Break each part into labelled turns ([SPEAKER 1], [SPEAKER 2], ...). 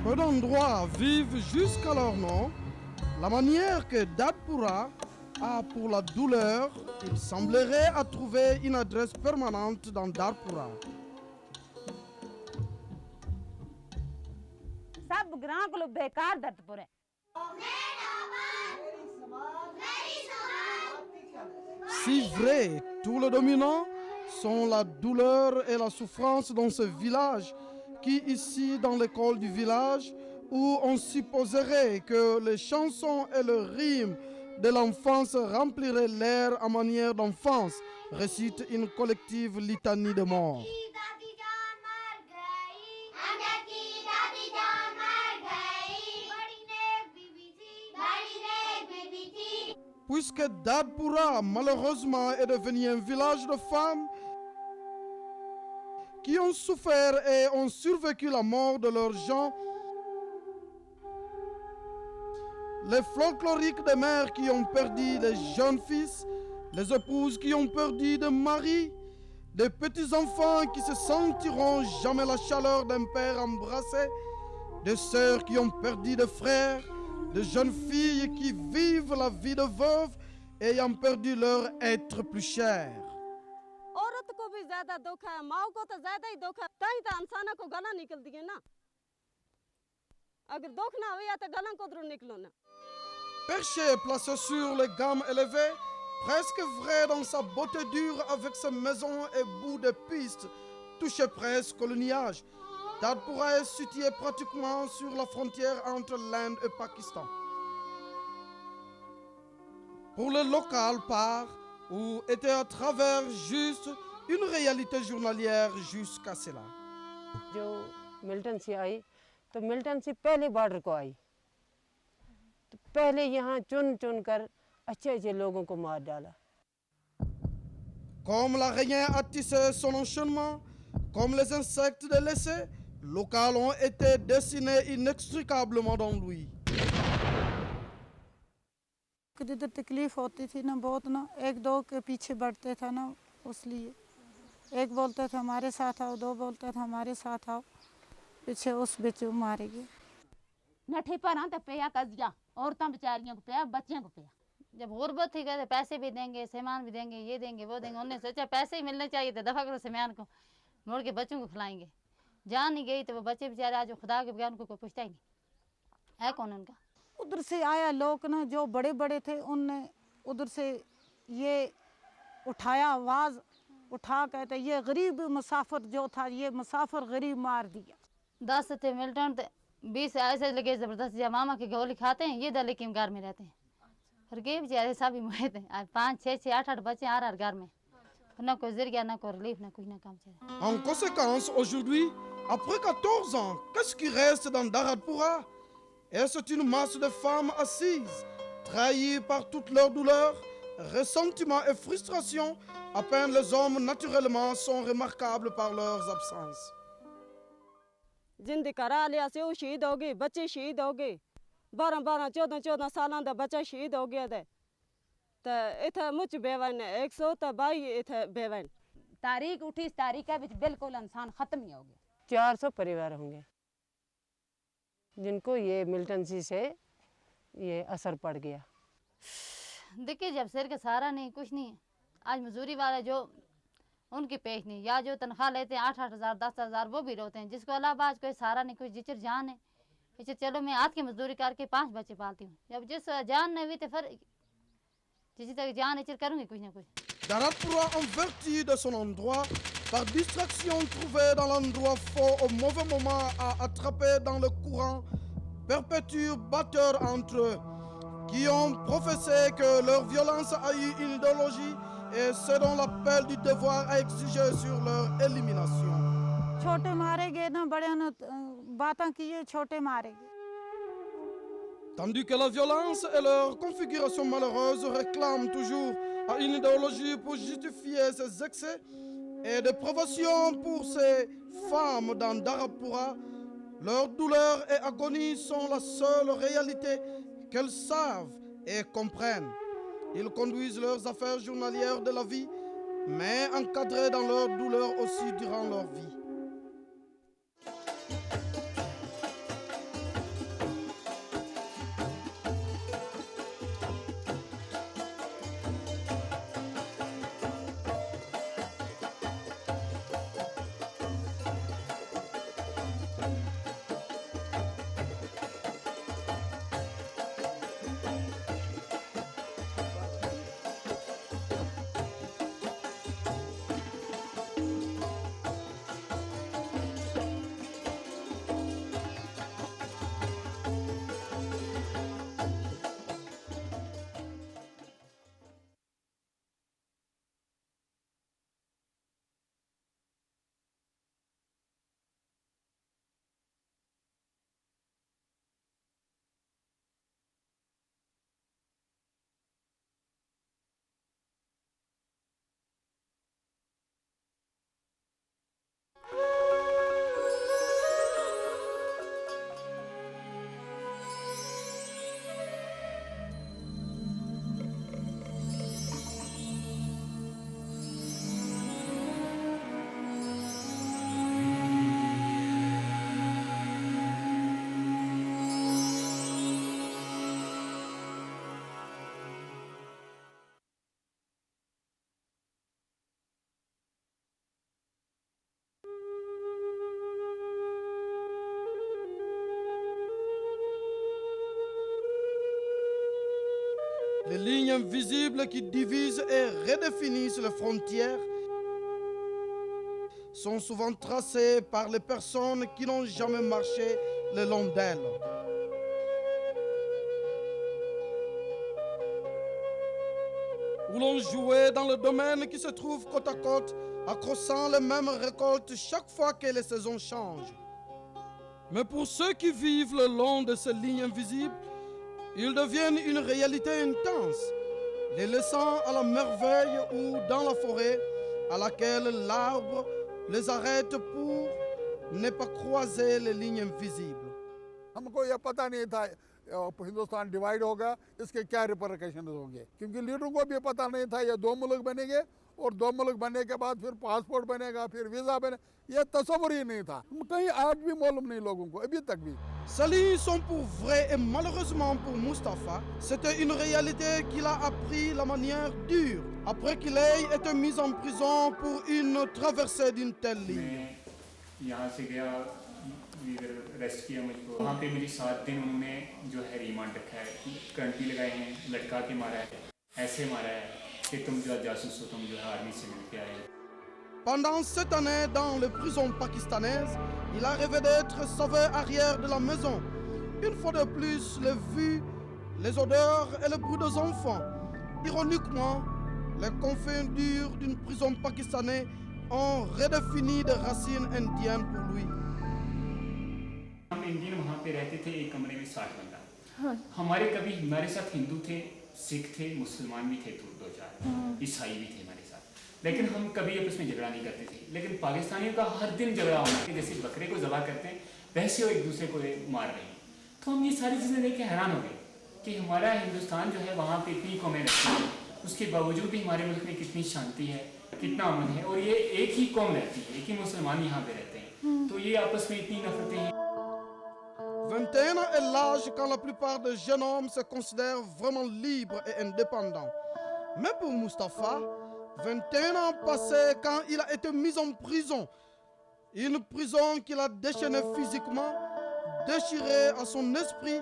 [SPEAKER 1] Peu d'endroits vivent jusqu'à leur nom. La manière que Dadpura a pour la douleur, il semblerait à trouver une adresse permanente dans Darpura.
[SPEAKER 2] सब ग्रां को बेकार दत्तपुर है।
[SPEAKER 1] Si vrai, tout le dominant sont la douleur et la souffrance dans ce village, qui ici dans l'école du village, où on supposerait que les chansons et le rime de l'enfance rempliraient l'air en manière d'enfance, récite une collective litanie de mort. Puisque Dadpura, malheureusement, est devenu un village de femmes qui ont souffert et ont survécu la mort de leurs gens, les folkloriques des mères qui ont perdu des jeunes fils, les épouses qui ont perdu de maris, des petits-enfants qui se sentiront jamais la chaleur d'un père embrassé, des sœurs qui ont perdu des frères, de jeunes filles qui vivent la vie de veuve ayant perdu leur être plus cher.
[SPEAKER 2] औरत को भी ज्यादा दुख है, माँ को तो ज्यादा ही दुख है, तभी तो इंसान को गला निकलती है ना। अगर दुख ना हो तो गला को द्रो निकलो ना।
[SPEAKER 1] Perché, placé sur les gammes élevées, presque vrai dans sa beauté dure avec ses maisons et bouts de pistes, touché presque au lignage, Dadpura est situé pratiquement sur la frontière entre l'Inde et le Pakistan. Pour le local part ou était à travers juste une réalité journalière jusqu'à cela.
[SPEAKER 3] जो मिल्टन से आई तो मिल्टन से पहले बॉर्डर को आई तो पहले यहाँ चुन चुन कर अच्छे अच्छे लोगों को मार डाला.
[SPEAKER 1] Comme l'araignée a tissé son enchaînement, comme les insectes délaissés, locaux ont été dessinés inextricablement dans lui.
[SPEAKER 4] जिधर तकलीफ होती थी ना बहुत ना एक दो के पीछे बढ़ते था ना उसलिए एक बोलते थे हमारे साथ आओ, दो बोलते थे हमारे साथ आओ, पीछे उस बिच मारेगी.
[SPEAKER 5] नठे पर तो पिया कजिया औरतां बेचारियों को पिया, बच्चियों को पिया. जब गुर्बत थी कहते पैसे भी देंगे, सामान भी देंगे, ये देंगे वो देंगे. उन्होंने सोचा पैसे ही मिलने चाहिए थे, दफा करो सामान को, मोड़ के बच्चों को खिलाएंगे. जान नहीं गई तो वो बच्चे बेचारे आज खुदा के बगैर उनको कोई पूछता ही नहीं है कौन उनका.
[SPEAKER 4] उधर से आया लोग ना जो बड़े बड़े थे उनने उधर से ये उठाया, आवाज़ उठा कहते ये गरीब मुसाफिर जो था ये मुसाफिर गरीब मार दिया.
[SPEAKER 5] 10 थे मिल्टन, 20 ऐसे लगे जबरदस्त या मामा की गोली खाते हैं, ये दल के घर में रहते हैं. और ये बेचारे सब ही मुहे थे, 5, 6, 8 बच्चे हर घर में, ना कोई जरिया ना कोई रिलीफ ना कुछ ना काम चले.
[SPEAKER 1] En conséquence, aujourd'hui, après 14 ans, qu'est-ce qui reste dans Dadpura? Et c'est une masse de femmes assises, trahies par toutes leurs douleurs, ressentiments et frustrations. À peine les hommes, naturellement, sont remarquables par leurs absences.
[SPEAKER 2] जिंदगी करा लिया से वो शहीद हो गए, बच्चे शहीद हो गए, 12 14 सालों का बच्चा शहीद हो गया थे. तो इतना मुझ बेवन 122 इतना बेवन.
[SPEAKER 5] तारीख उठी, इस तारीख का बिल्कुल इंसान खत्म ही हो गया.
[SPEAKER 3] 400 परिवार होंगे जिनको ये मिल्टन सी से ये असर पड़ गया.
[SPEAKER 5] देखिए जब सिर के सहारा नहीं कुछ नहीं, आज मजदूरी वाले जो उनकी पेश नहीं, या जो तनख्वाह लेते हैं 8-8 हज़ार 10,000 वो भी रोते हैं, जिसको अलावा आज कोई सहारा नहीं, कोई जिचर जान है. इसे चलो मैं हाथ की मजदूरी करके 5 बच्चे पालती हूँ, जब जिस जान नहीं हुई तो फिर जिस तक जान इचर करूँगी कुछ ना कुछ.
[SPEAKER 1] Dadpura, en vertu de son endroit, par distraction trouvée dans l'endroit faux au mauvais moment à attraper dans le courant, perpétue batteur entre eux, qui ont professé que leur violence a eu une idéologie et c'est dans l'appel du devoir à exiger sur leur élimination.
[SPEAKER 4] छोटे मारे गए ना बड़े ने बातें किए छोटे मारे गए.
[SPEAKER 1] Tandis que la violence et leur configuration malheureuse réclament toujours à une idéologie pour justifier ces excès et des provocations pour ces femmes dans Dadpura, leur douleur et agonie sont la seule réalité qu'elles savent et comprennent. Ils conduisent leurs affaires journalières de la vie, mais encadrés dans leur douleur aussi durant leur vie. Les lignes invisibles qui divisent et redéfinissent les frontières sont souvent tracées par les personnes qui n'ont jamais marché le long d'elles. Où l'on jouait dans le domaine qui se trouve côte à côte, accroissant les mêmes récoltes chaque fois que les saisons changent. Mais pour ceux qui vivent le long de ces lignes invisibles, ils deviennent une réalité intense, les laissant à la merveille ou dans la forêt à laquelle l'arbre les arrête pour ne pas croiser les lignes invisibles.
[SPEAKER 6] हमको यह पता नहीं था हिंदुस्तान डिवाइड होगा, इसके क्या रिपरकशन होंगे, क्योंकि लीडरों को भी पता नहीं था ये दो मुल्क बनेंगे और दो मुल्क बनने के बाद फिर पासपोर्ट बनेगा, फिर वीज़ा बने, ये तस्वुर ही नहीं था, कहीं आज भी मालूम नहीं लोगों को, अभी तक भी।
[SPEAKER 1] Ces lignes sont pour vrai et malheureusement pour Mustapha, c'était une réalité qu'il a appris la manière dure après qu'il ait été mis en prison pour une traversée d'une telle ligne.
[SPEAKER 7] यहाँ से गया, रेस्ट किया मुझको, वहाँ पे मुझे 7 दिन उन्होंने जो है रिमांड रखा है, करंट भी लगाए हैं, लटका के मारा है, ऐसे मारा है कि तुम जो जासूस हो, तुम जो है आर्मी से मिल के आए हो।
[SPEAKER 1] Pendant cette année dans les prisons pakistanaises, il a rêvé d'être sauvé arrière de la maison. Une fois de plus, les vues, les odeurs et le bruit des enfants. Ironiquement, les confins durs d'une prison pakistanaise ont redéfini des racines indiennes pour lui.
[SPEAKER 7] हम इंडियन वहाँ पे रहते थे एक कमरे में 60 बंदा। हमारे कभी हमारे साथ हिंदू थे, सिख थे, मुसलमान भी थे, दो चार ईसाई भी थे हमारे साथ, लेकिन हम कभी आपस में झगड़ा नहीं करते थे। लेकिन पाकिस्तानियों का हर दिन झगड़ा होना कि जैसे बकरे को ज़बह करते हैं वैसे वो एक दूसरे को मार रहे हैं। तो हम ये सारी चीज़ें देख के हैरान हो गए कि हमारा हिंदुस्तान जो है वहाँ पे इतनी कौमें रहती हैं, उसके बावजूद भी हमारे मुल्क में कितनी शांति है, कितना अमन है, और ये एक ही कौम रहती है, एक ही मुसलमान यहाँ पे रहते हैं, तो ये आपस में इतनी नफरतें हैं।
[SPEAKER 1] 21 ans est l'âge quand la plupart des jeunes hommes se considèrent vraiment libres et indépendants. Mais pour Mustapha, 21 ans passés quand il a été mis en prison. Une prison qui l'a déchaîné physiquement, déchiré à son esprit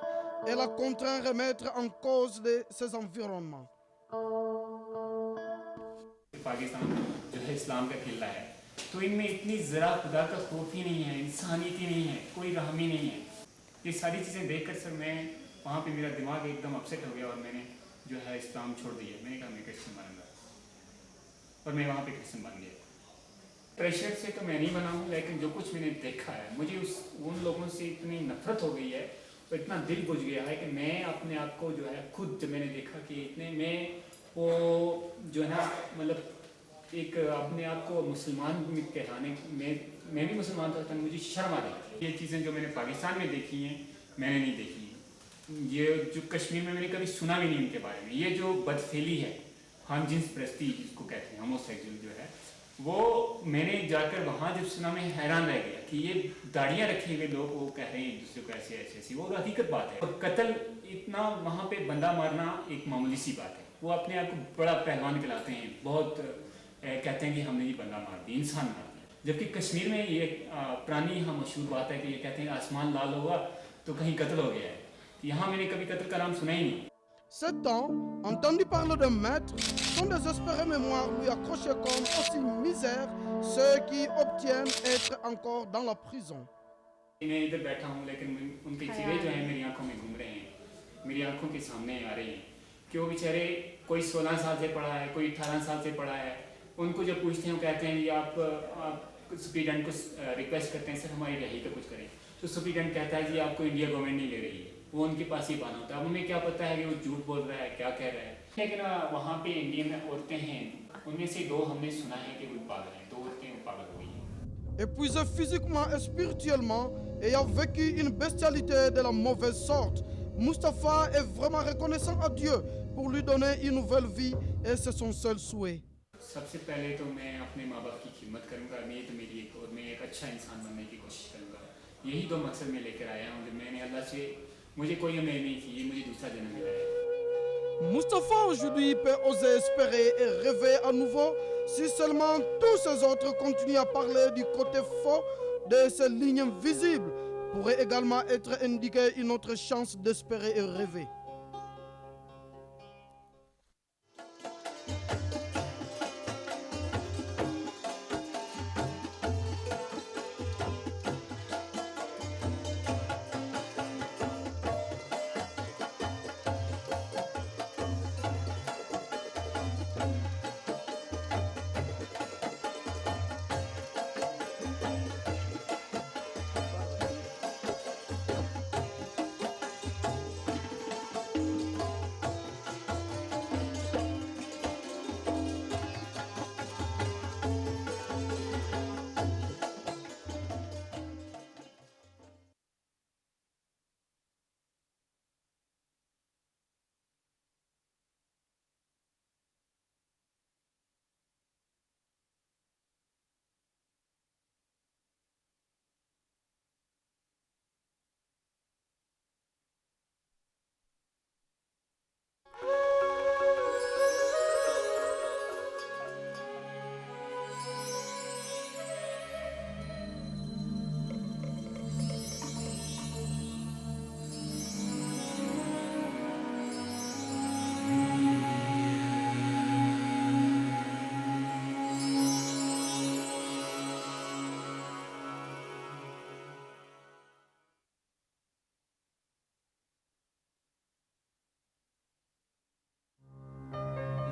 [SPEAKER 1] et l'a contraint à remettre en cause de ses environnements.
[SPEAKER 7] Pakistan जो है इस्लाम का किला है, तो इनमें इतनी ज़रा खुदा का खौफ ही नहीं है, इंसानियत ही नहीं है, कोई रहम ही नहीं है। ये सारी चीज़ें देखकर सर मैं वहाँ पे मेरा दिमाग एकदम अपसेट हो गया और मैंने जो है इस्लाम छोड़ दिया। मैंने कहा मैं क्रिश्चियन बनूंगा और मैं वहाँ पे क्रिश्चियन बन गया। प्रेशर से तो मैं नहीं बना हूँ, लेकिन जो कुछ मैंने देखा है मुझे उन लोगों से इतनी नफरत हो गई है और इतना दिल बुझ गया है कि मैं अपने आप को जो है खुद जब मैंने देखा कि इतने मैं वो जो है ना मतलब एक अपने आप को मुसलमान कहलाने मैं भी मुसलमान था, मुझे शर्म आ गई। ये चीज़ें जो मैंने पाकिस्तान में देखी हैं मैंने नहीं देखी। ये जो कश्मीर में मैंने कभी सुना भी नहीं उनके बारे में। ये जो बदफेली है, हम जिन्स प्रस्ती जिसको कहते हैं, होमोसेक्सुअल जो है, वो मैंने जाकर वहाँ जब सुना मैं हैरान रह गया कि ये दाढ़ियाँ रखे हुए लोग वो कह रहे हैं एक दूसरे को ऐसे ऐसे ऐसी, वो हकीकत बात है। और कत्ल इतना वहाँ पे बंदा मारना एक मामूली सी बात है। वो अपने आप को बड़ा पहलवान कहलाते हैं, बहुत कहते हैं कि हमने ये बंदा मार दिया, इंसान मार दिया। जबकि कश्मीर में ये पुरानी यहाँ मशहूर बात है कि ये कहते हैं आसमान लाल होगा तो कहीं कत्ल हो गया है। यहाँ मैंने कभी कत्ल का नाम सुना ही नहीं।
[SPEAKER 1] 7 ans, entendu parler d'un maître, son désespéré mémoire lui accrochait comme aussi misère ceux qui obtiennent être encore dans la prison.
[SPEAKER 7] मैं इधर बैठा हूँ लेकिन उनके चेहरे जो हैं मेरी आंखों में घूम रहे हैं, मेरी आंखों के सामने आ रहे हैं कि वो बेचारे कोई 16 साल से पढ़ा है, कोई 18 साल से पढ़ा है। उनको जब पूछते हैं वो कहते हैं कि आप सुप्रीटेंडेंट को रिक्वेस्ट करते हैं सर हमारी रिहाई का कुछ करें, तो सुप्रीटेंडेंट कहता है कि आपको इंडिया गवर्नमेंट नहीं ले रही है। वो उनके पास ही बहाना होता है। अब हमें क्या पता है कि वो झूठ बोल रहा है, क्या कह रहा है। लेकिन वहाँ पे इंडियन में औरतें हैं, उनमें से 2 हमने सुना है कि वो पागल हैं, 2 औरतें पागल हो गई हैं।
[SPEAKER 1] Épuisé physiquement et spirituellement, ayant vécu une bestialité de la mauvaise sorte, Mustapha est vraiment reconnaissant à Dieu pour lui donner une nouvelle vie et c'est son seul souhait.
[SPEAKER 7] सबसे पहले तो मैं अपने माँ बाप की खिदमत करूँगा, मैं तो मेरी एक और मैं एक अच्छा इंसान बनने की कोशिश करूँगा। यही 2 मकसद मैं लेकर आया हूँ। जब मैंने अल्लाह से मुझे कोई उम्मीद नहीं थी, ये मुझे दूसरा जन्म मिला है।
[SPEAKER 1] Mustapha aujourd'hui peut oser espérer et rêver à nouveau si seulement tous ces autres continuent à parler du côté faux de ces lignes invisibles pourrait également être indiquée une autre chance d'espérer et rêver.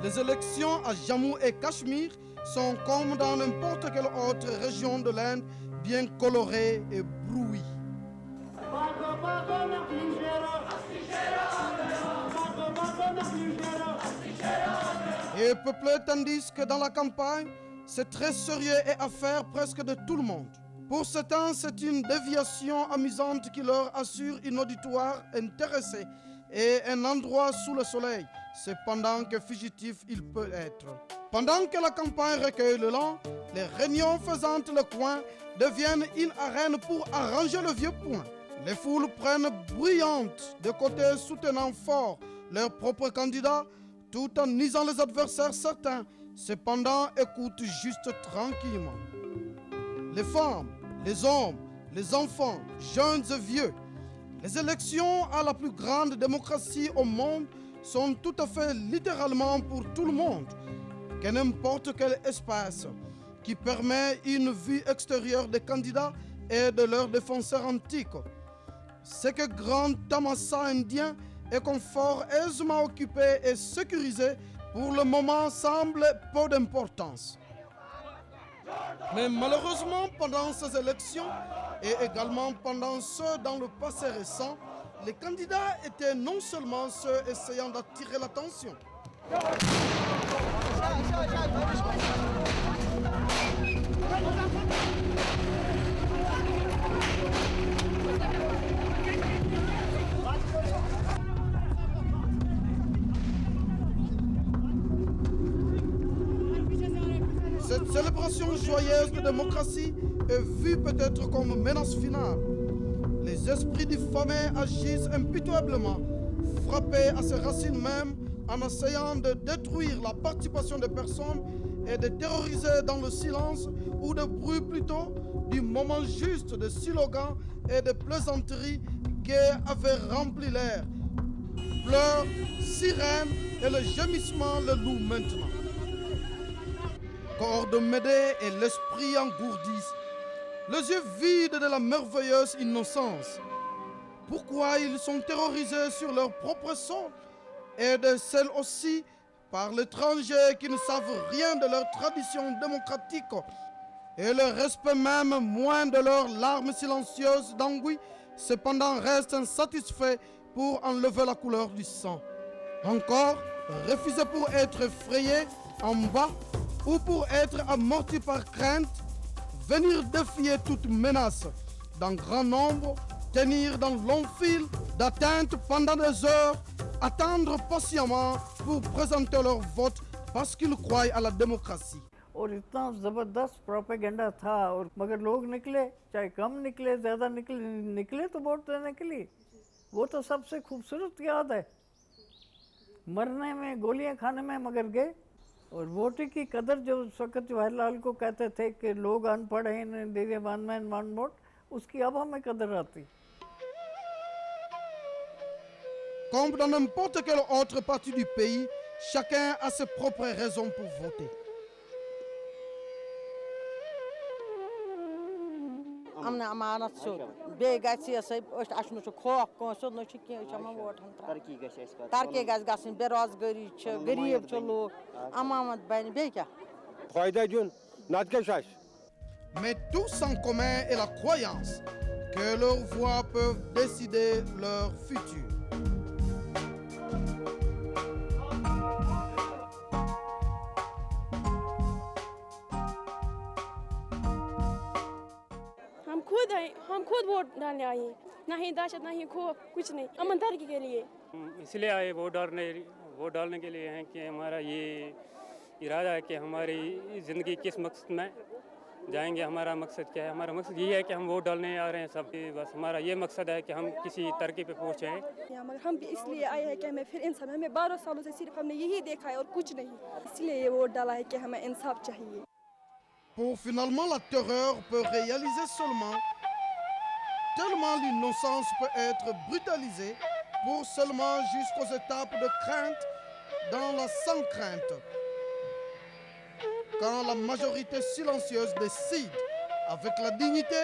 [SPEAKER 1] Les élections à Jammu et Cachemire sont comme dans n'importe quelle autre région de l'Inde, bien colorées et brouillées. Et peuplé, tandis que dans la campagne, c'est très sérieux et affaire presque de tout le monde. Pour certains, c'est une déviation amusante qui leur assure une auditoire intéressée et un endroit sous le soleil. Cependant que fugitif il peut être. Pendant que la campagne recueille le lent, les réunions faisantes le coin deviennent une arène pour arranger le vieux point. Les foules prennent bruyantes de côté soutenant fort leurs propres candidats tout en nisant les adversaires certains. Cependant, écoutent juste tranquillement. Les femmes, les hommes, les enfants, jeunes et vieux, les élections à la plus grande démocratie au monde sont tout à fait littéralement pour tout le monde, que n'importe quel espace qui permet une vue extérieure des candidats et de leurs défenseurs antiques. C'est que grand Tamassa indien est comme fort aisément occupé et sécurisé pour le moment semble peu d'importance. Mais malheureusement, pendant ces élections et également pendant ceux dans le passé récent, les candidats étaient non seulement ceux essayant d'attirer l'attention. Cette célébration joyeuse de démocratie est vue peut-être comme menace finale. Les esprits diffamés agissent impitoyablement, frappés à ses racines même, en essayant de détruire la participation des personnes et de terroriser dans le silence ou de bruit plutôt du moment juste de slogans et de plaisanteries gaies avaient rempli l'air. Pleurs, sirènes et le gémissement le louent maintenant. Corps de Médée et l'esprit engourdissent, les yeux vides de la merveilleuse innocence. Pourquoi ils sont terrorisés sur leur propre sang et de celle aussi par l'étranger qui ne savent rien de leur tradition démocratique et le respect même moins de leurs larmes silencieuses d'anguille, cependant restent insatisfaits pour enlever la couleur du sang. Encore, refusés pour être effrayés en bas ou pour être amortis par crainte, venir défier toute menace d'un grand nombre, tenir dans long fil d'attente pendant des heures, attendre patiemment pour présenter leur vote parce qu'ils croient à la démocratie.
[SPEAKER 8] और इतना ज़बरदस्त प्रोपेगेंडा था और मगर लोग निकले, चाहे कम निकले ज़्यादा निकले तो वोट देने के लिए। वो तो सबसे खूबसूरत याद है, मरने में गोलियां खाने में मगर गए। और वोट की कदर जो उस वक्त जवाहरलाल को कहते थे कि लोग अनपढ़ हैं, इन्हें दे दे वन मैन वन वोट, उसकी अब हमें कदर आती।
[SPEAKER 1] Comme dans n'importe quelle autre partie du pays, chacun a ses propres raisons pour voter.
[SPEAKER 9] Amna amanat su be gasi asay ashnu su khok konsu no chi ki chama vot han tarke gas gasin berozgari ch garib ch log amamat bani be kya
[SPEAKER 10] fayda gün natkeşaş.
[SPEAKER 1] Mais tous en commun est la croyance que leurs voix peuvent décider leur futur.
[SPEAKER 11] हम खुद वोट डालने आए हैं, ना ही दहशत ना ही खौफ, कुछ नहीं, अमन तरक्की के लिए।
[SPEAKER 12] इसलिए आए वोट डालने के लिए हैं कि हमारा ये इरादा है कि हमारी ज़िंदगी किस मकसद में जाएंगे। हमारा मकसद क्या है? हमारा मकसद ये है कि हम वोट डालने आ रहे हैं सब, बस हमारा ये मकसद है कि हम किसी तरक्की पे पहुँचें।
[SPEAKER 11] मगर हम भी इसलिए आए हैं कि हमें फिर इंसाफ, हमें 12 सालों से सिर्फ हमने यही देखा है और कुछ नहीं, इसलिए ये वोट डाला है कि हमें इंसाफ चाहिए।
[SPEAKER 1] Pour finalement la terreur peut réaliser seulement, tellement l'innocence peut être brutalisée, pour seulement jusqu'aux étapes de crainte dans la sans-crainte. Quand la majorité silencieuse décide, avec la dignité,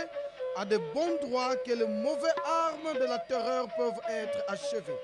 [SPEAKER 1] à de bons droits que les mauvaises armes de la terreur peuvent être achevées.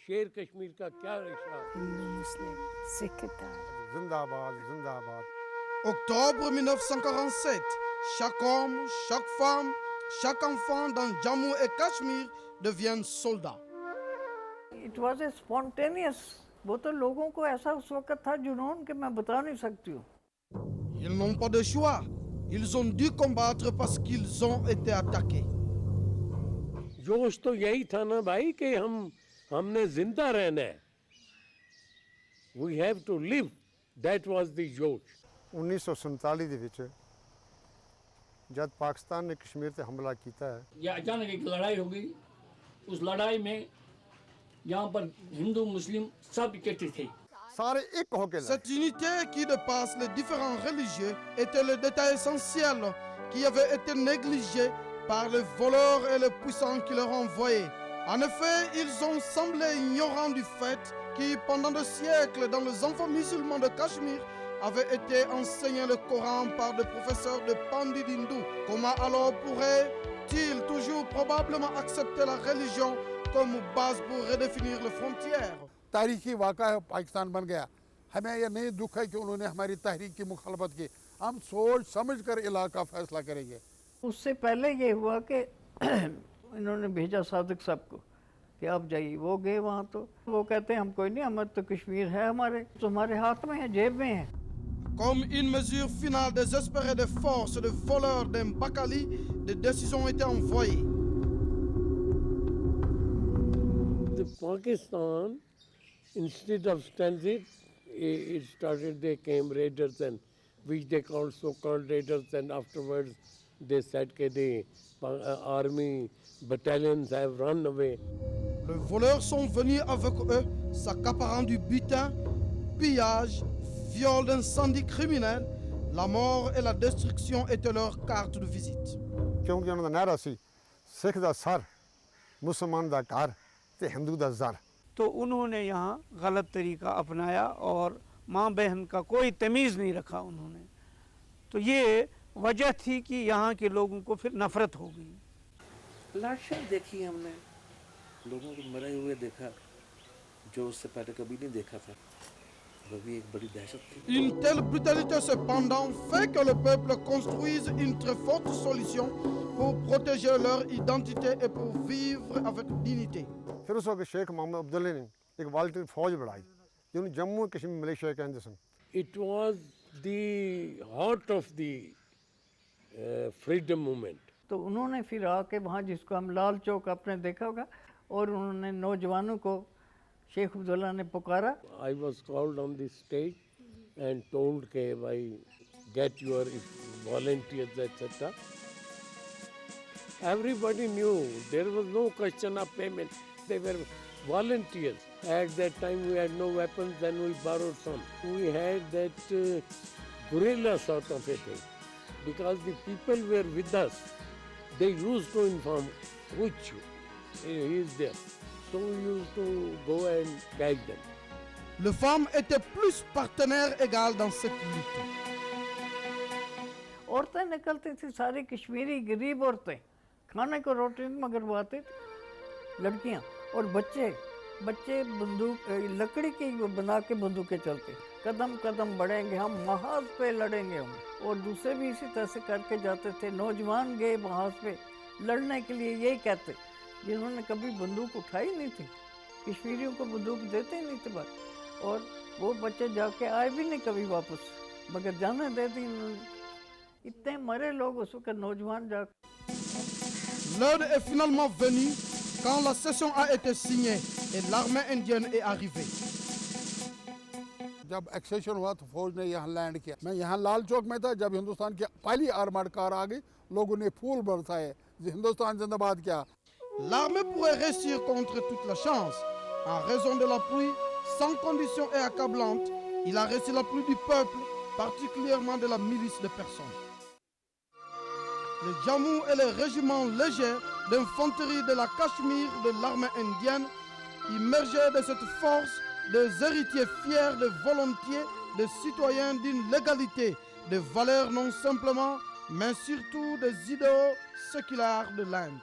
[SPEAKER 13] शेर कश्मीर का क्या इशारा।
[SPEAKER 14] हिंदू मुस्लिम सिख
[SPEAKER 10] जिंदाबाद जिंदाबाद।
[SPEAKER 1] Octobre 1947, chaque homme, chaque femme, chaque enfant dans Jammu et Cachemire deviennent soldats.
[SPEAKER 8] It was a spontaneous, वो तो लोगों को ऐसा उस वक्त था जुनून कि मैं बता नहीं सकती हूँ।
[SPEAKER 1] Ils n'ont pas de choix. Ils ont dû combattre parce qu'ils ont été attaqués.
[SPEAKER 13] जोश तो यही था ना भाई कि हमने जिंदा रहना है। We have to live. That was the जोश।
[SPEAKER 10] 1947 ਦੇ ਵਿੱਚ जब पाकिस्तान ने कश्मीर पे हमला किया है,
[SPEAKER 15] यह अचानक एक लड़ाई हो गई। उस लड़ाई में यहाँ पर हिंदू मुस्लिम सब इकट्ठे थे।
[SPEAKER 1] Cette unité qui dépasse les différents religieux était le détail essentiel qui avait été négligé par les voleurs et les puissants qui leur envoyaient. En effet, ils ont semblé ignorants du fait que pendant des siècles, dans les enfants musulmans de Cachemire, avait été enseigné le Coran par des professeurs de pandits hindous. Comment alors pourrait-il toujours probablement accepter la religion comme base pour redéfinir les frontières?
[SPEAKER 6] तारीखी वाक़ा है, पाकिस्तान बन गया। हमें यह नहीं दुख है कि उन्होंने हमारी तहरीक की मुखालफत की। हम सोच समझ कर इलाका फैसला करेंगे।
[SPEAKER 8] उससे पहले ये हुआ कि इन्होंने भेजा सादिक साहब को कि आप जाइए। वो गए वहाँ, तो वो कहते हैं हम कोई नहीं, हमारे तो कश्मीर है, हमारे हाथ में है, जेब में है।
[SPEAKER 1] Comme une mesure finale désespérée des forces de voleurs d'Mbakali, des décisions ont été envoyées.
[SPEAKER 13] The Pakistan, instead of transit, it started, they came raiders, and which they called so-called raiders, and afterwards they said that the army battalions have run away.
[SPEAKER 1] Les voleurs sont venus avec eux, s'accaparant du butin, pillage, viol d'incendie criminel. La mort et la destruction étaient leur carte de visite.
[SPEAKER 10] क्योंकि उन्होंने नारा सी सिख दा सर, मुसलमान दा घर ते हिंदू दा जर।
[SPEAKER 16] तो उन्होंने यहाँ गलत तरीका अपनाया और माँ बहन का कोई तमीज़ नहीं रखा उन्होंने। तो ये वजह थी कि यहाँ के लोगों को फिर नफरत हो गई।
[SPEAKER 17] लाशें देखी हमने, लोगों को मरे हुए देखा, जो उससे पहले कभी नहीं देखा था। वो भी एक बड़ी दहशत थी।
[SPEAKER 1] Une telle brutalité cependant fait que le peuple construise une très forte solution pour protéger leur identité et pour vivre avec dignité.
[SPEAKER 10] फिर उस वक्त शेख मोहम्मद अब्दुल्ला ने एक वॉलंटियर फौज बढ़ाई, जिन्हें जम्मू कश्मीर मलेशिया कहते सन।
[SPEAKER 13] It was the heart of the freedom movement.
[SPEAKER 8] तो उन्होंने फिर आके वहाँ, जिसको हम लाल चौक आपने देखा होगा, और उन्होंने नौजवानों को शेख अब्दुल्ला ने पुकारा।
[SPEAKER 13] I was called on the stage and told कि भाई get your volunteers etc. Everybody knew there was no question of payment. They were volunteers. At that time we had no weapons, then we borrowed some. We had that guerrilla sort of a thing. Because the people were with us, they used to inform which he is there. So we used to go and guide them.
[SPEAKER 1] Les femmes étaient plus partenaires égales dans cette lutte.
[SPEAKER 8] औरतें निकलती थी, सारी कश्मीरी गरीब औरतें खाने को रोटी मंगवाती थी, लड़कियां और बच्चे बंदूक लकड़ी की बना के बंदूकें चलती। कदम कदम बढ़ेंगे हम, महाज पे लड़ेंगे हम। और दूसरे भी इसी तरह से करके जाते थे। नौजवान गए महाज पे लड़ने के लिए, यही कहते, जिन्होंने कभी बंदूक उठाई नहीं थी, कश्मीरियों को बंदूक देते ही नहीं थे बात। और वो बच्चे जाके आए भी नहीं कभी वापस, मगर जाने दे दी उन्होंने। इतने मरे लोग उस वक्त नौजवान जाके।
[SPEAKER 1] L'heure est finalement venue quand la cession a été signée et l'armée indienne est arrivée.
[SPEAKER 6] जब एक्सेशन हुआ तो फौज ने यहाँ लैंड किया। मैं यहाँ लाल चौक में था जब हिंदुस्तान की पहली आर्मर्ड कार आ गई, लोगों ने फूल बरसाए, हिंदुस्तान जिंदाबाद किया।
[SPEAKER 1] L'armée pourrait réussir contre toute la chance. En raison de la pluie, sans condition et accablante, il a reçu la pluie du peuple, particulièrement de la milice de personnes. Le Jammu et les régiments légers d'infanterie de la Cachemire de l'armée indienne immergés de cette force, des héritiers fiers, des volontiers, des citoyens d'une légalité, des valeurs non simplement, mais surtout des idéaux séculaires de l'Inde.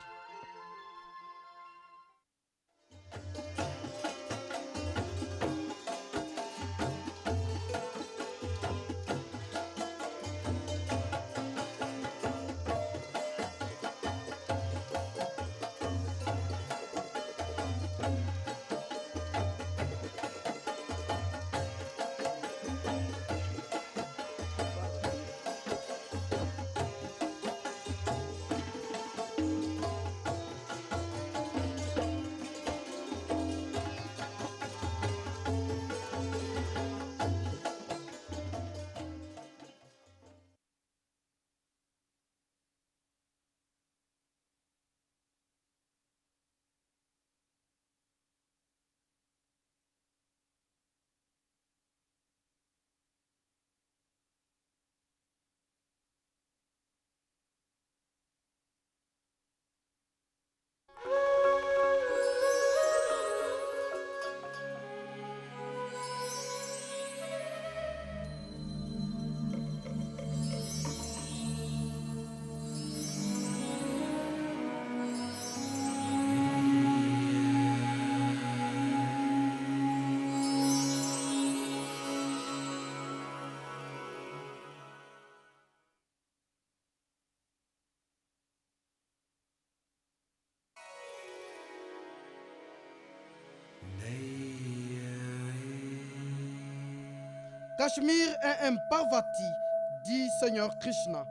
[SPEAKER 1] Cachemire est un Parvati, dit Seigneur Krishna,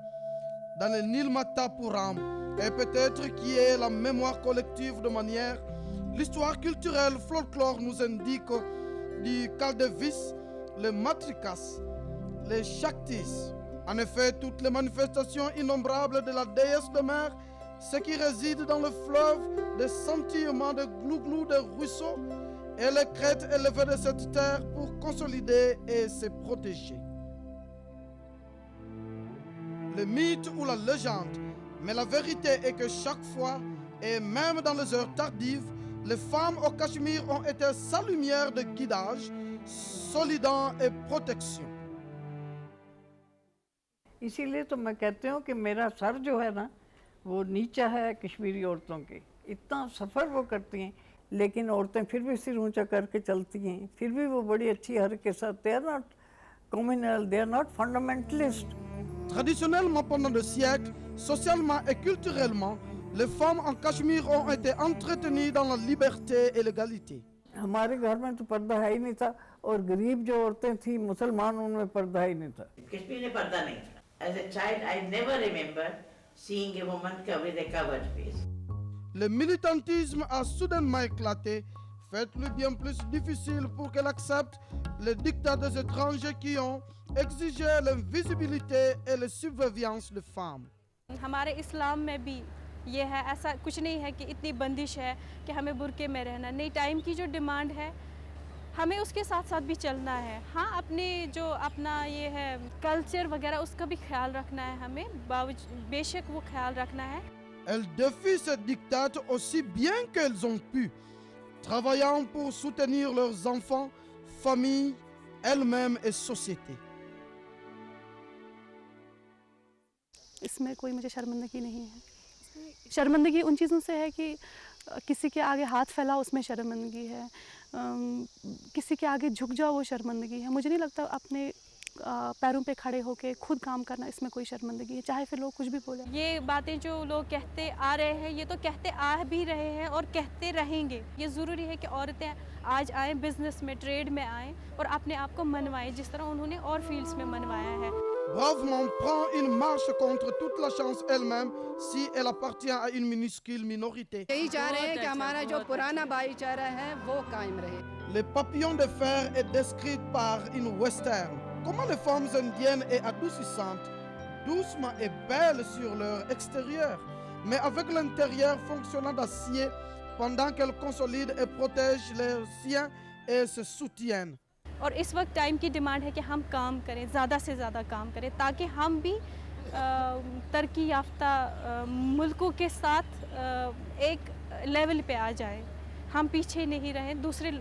[SPEAKER 1] dans le Nilmata Puram, et peut-être qui est la mémoire collective de manière, l'histoire culturelle folklore nous indique du Kaldevis, les Matrikas, les Shaktis. En effet, toutes les manifestations innombrables de la déesse de mer, ce qui réside dans le fleuve, des sentiments de glou-glou des ruisseaux, et les crêtes élevées de cette terre pour consolider et se protéger. Le mythe ou la légende, mais la vérité est que chaque fois, et même dans les heures tardives, les femmes au Cachemire ont été sa lumière de guidage, solidant et protection.
[SPEAKER 8] इसीलिए तो मैं कहती हूँ कि मेरा सर जो है ना वो नीचा है कश्मीरी औरतों के। इतना सफ़र वो करती हैं लेकिन औरतें फिर भी सिर ऊंचा करके चलती हैं, फिर भी वो बड़ी अच्छी हर के साथ। They are not communal, they are not fundamentalist.
[SPEAKER 1] Traditionnellement, pendant des siècles, socialement et culturellement, les femmes en Cachemire ont été entretenues dans la liberté et l'égalité.
[SPEAKER 8] हमारे घर में तो पर्दा है ही नहीं था और गरीब जो औरतें थी मुसलमान उनमें पर्दा ही नहीं था।
[SPEAKER 18] कश्मीर में पर्दा नहीं था। As a child, I never remember seeing a woman with a covered face.
[SPEAKER 1] Le militantisme a soudainement éclaté, fait-le bien plus difficile pour qu'elle accepte les dictats des étrangers qui ont exigé l'invisibilité et la subservience des femmes.
[SPEAKER 19] हमारे इस्लाम में भी ये है, ऐसा कुछ नहीं है कि इतनी बंदिश है कि हमें बुर्के में रहना नहीं। टाइम की जो डिमांड है हमें उसके साथ साथ भी चलना है। हाँ, अपने जो अपना ये है कल्चर वगैरह उसका भी ख्याल रखना है हमें, बेशक वो ख्याल रखना है।
[SPEAKER 1] Elles défient ces dictats aussi bien qu'elles ont pu, travaillant pour soutenir leurs enfants, familles, elles-mêmes et société.
[SPEAKER 19] इसमें कोई मुझे शर्मिंदगी नहीं है। शर्मिंदगी उन चीज़ों से है कि किसी के आगे हाथ फैलाओ उसमें शर्मिंदगी है, किसी के आगे झुक जाओ वो शर्मिंदगी है। मुझे नहीं लगता अपने पैरों पे खड़े होके खुद काम करना इसमें कोई शर्मिंदगी है, चाहे फिर लोग कुछ भी बोले। ये बातें जो लोग कहते आ रहे हैं ये तो कहते आ भी रहे हैं और कहते रहेंगे। ये ज़रूरी है कि औरतें आज आएँ, बिजनेस में, ट्रेड में आएँ और अपने आप को मनवाएं जिस तरह उन्होंने और फील्ड्स में मनवाया है।
[SPEAKER 1] Bravement prend une marche contre toute la chance elle-même si elle appartient à une minuscule minorité.
[SPEAKER 20] यही चाह रहे हैं कि हमारा जो पुराना भाईचारा है वो कायम रहे।
[SPEAKER 1] Le papillon de fer est décrit par une western. Comment les femmes indiennes est adoucissantes, doucement et belles sur leur extérieur, mais avec l'intérieur fonctionnant d'acier pendant qu'elles consolident et protègent leurs siens et se soutiennent.
[SPEAKER 19] और इस वक्त टाइम की डिमांड है कि हम काम करें, ज़्यादा से ज़्यादा काम करें ताकि हम भी तरक्की याफ्ता मुल्कों के साथ एक लेवल पे आ जाएं। हम पीछे नहीं रहें, दूसरे